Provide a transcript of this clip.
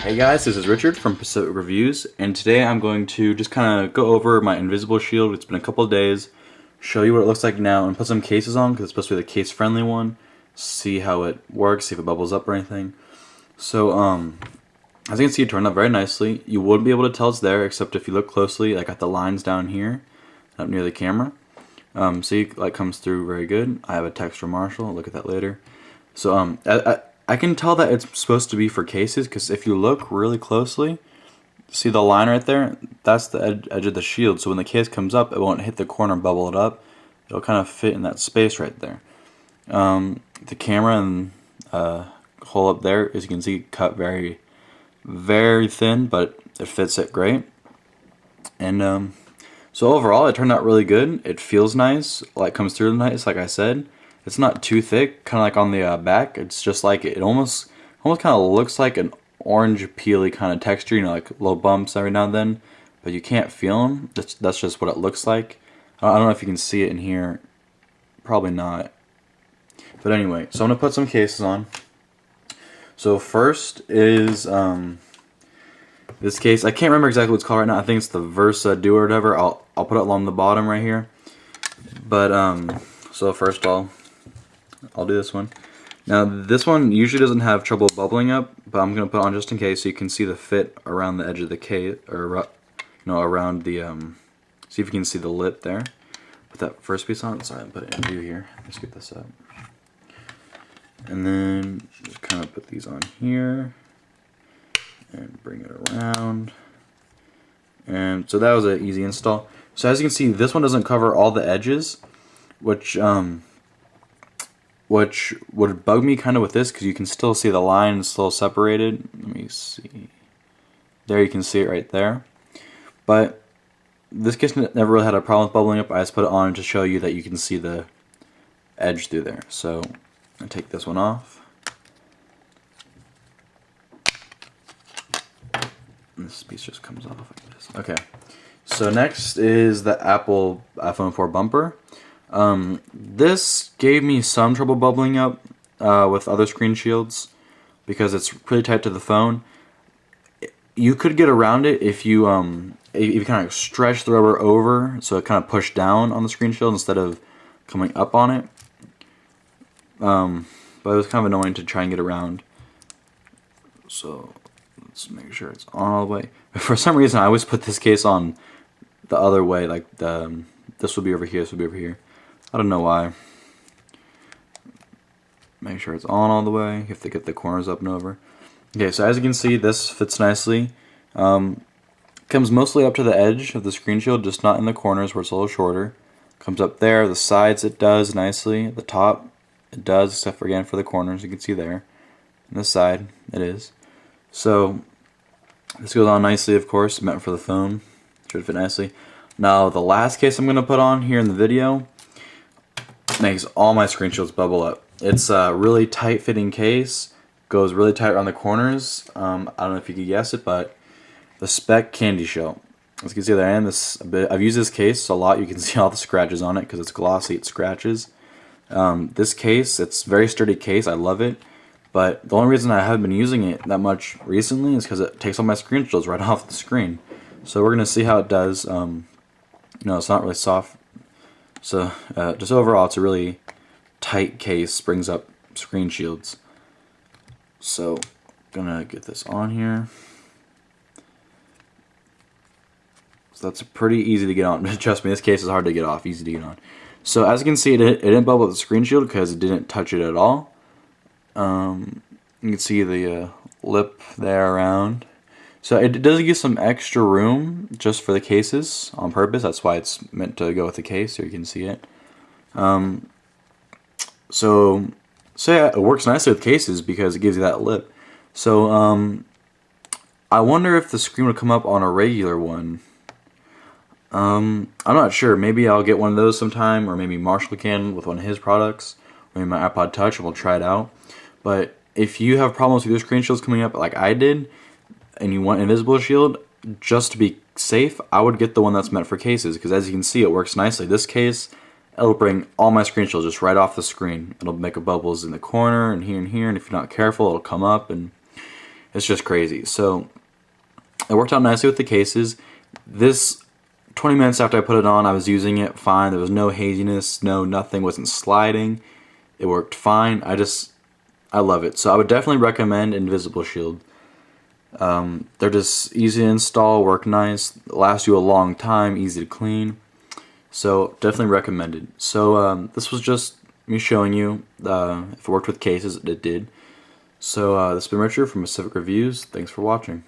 Hey guys, this is Richard from Pacific Reviews, and today I'm going to just kind of go over my Invisible Shield. It's been a couple of days, show you what it looks like now, and put some cases on because it's supposed to be the case-friendly one. See how it works, see if it bubbles up or anything. So, as you can see, it turned out very nicely. You wouldn't be able to tell it's there, except if you look closely. I got the lines down here, up near the camera. See, light comes through very good. I have a text from Marshall. I'll look at that later. So, I can tell that it's supposed to be for cases because if you look really closely, see the line right there? That's the edge of the shield. So when the case comes up, it won't hit the corner and bubble it up. It'll kind of fit in that space right there. The camera and hole up there, as you can see, cut very, very thin, but it fits it great. And so overall, it turned out really good. It feels nice. Light comes through nice, like I said. It's not too thick, kind of like on the back. It's just like it almost kind of looks like an orange peely kind of texture, you know, like little bumps every now and then, but you can't feel them. That's just what it looks like. I don't know if you can see it in here. Probably not. But anyway, so I'm gonna put some cases on. So first is this case. I can't remember exactly what it's called right now. I think it's the Versa Duo or whatever. I'll put it along the bottom right here. But so first of all, I'll do this one. Now this one usually doesn't have trouble bubbling up, but I'm gonna put it on just in case so you can see the fit around the edge of the case, or around the see if you can see the lip there. Put that first piece on. Sorry, I'll put it in view here. Let's get this up, and then just kind of put these on here and bring it around. And so that was an easy install. So as you can see, this one doesn't cover all the edges, which would bug me kind of with this because you can still see the line is still separated. Let me see. There you can see it right there. But this case never really had a problem with bubbling up. I just put it on to show you that you can see the edge through there. So I take this one off. And this piece just comes off like this. Okay. So next is the Apple iPhone 4 bumper. This gave me some trouble bubbling up with other screen shields because it's pretty tight to the phone. You could get around it if you kind of stretch the rubber over so it kind of pushed down on the screen shield instead of coming up on it. But it was kind of annoying to try and get around. So let's make sure it's on all the way. For some reason, I always put this case on the other way, like this would be over here, this would be over here. I don't know why. Make sure it's on all the way. You have to get the corners up and over. Okay, so as you can see, this fits nicely. Comes mostly up to the edge of the screen shield, just not in the corners where it's a little shorter. Comes up there, the sides it does nicely. The top it does, except for again for the corners, you can see there. And this side it is. So this goes on nicely, of course, meant for the phone. Should fit nicely. Now the last case I'm going to put on here in the video makes all my screen shields bubble up. It's a really tight fitting case, goes really tight around the corners. I don't know if you could guess it, but the Spec Candy Shell. As you can see there, and I've used this case a lot. You can see all the scratches on it because it's glossy, it scratches. This case, it's a very sturdy case, I love it, but the only reason I haven't been using it that much recently is because it takes all my screen shields right off the screen. So we're going to see how it does. It's not really soft. So just overall, it's a really tight case, brings up screen shields. So gonna get this on here. So that's pretty easy to get on. Trust me, this case is hard to get off, easy to get on. So as you can see, it didn't bubble up the screen shield because it didn't touch it at all. You can see the lip there around. So it does give some extra room just for the cases on purpose. That's why it's meant to go with the case, so you can see it. So yeah, it works nicely with cases because it gives you that lip. So I wonder if the screen would come up on a regular one. I'm not sure. Maybe I'll get one of those sometime, or maybe Marshall can with one of his products. Maybe my iPod Touch, and we'll try it out. But if you have problems with your screen shields coming up like I did, and you want Invisible Shield, just to be safe, I would get the one that's meant for cases, because as you can see, it works nicely. This case, it'll bring all my screen shields just right off the screen. It'll make a bubbles in the corner and here, and if you're not careful, it'll come up, and It's just crazy. So it worked out nicely with the cases. This 20 minutes after I put it on, I was using it fine. There was no haziness, nothing, wasn't sliding. It worked fine. I love it. So I would definitely recommend InvisibleShield. They're just easy to install, work nice, last you a long time, easy to clean. So definitely recommended. So this was just me showing you if it worked with cases. It did. So this has been Richard from Pacific Reviews. Thanks for watching.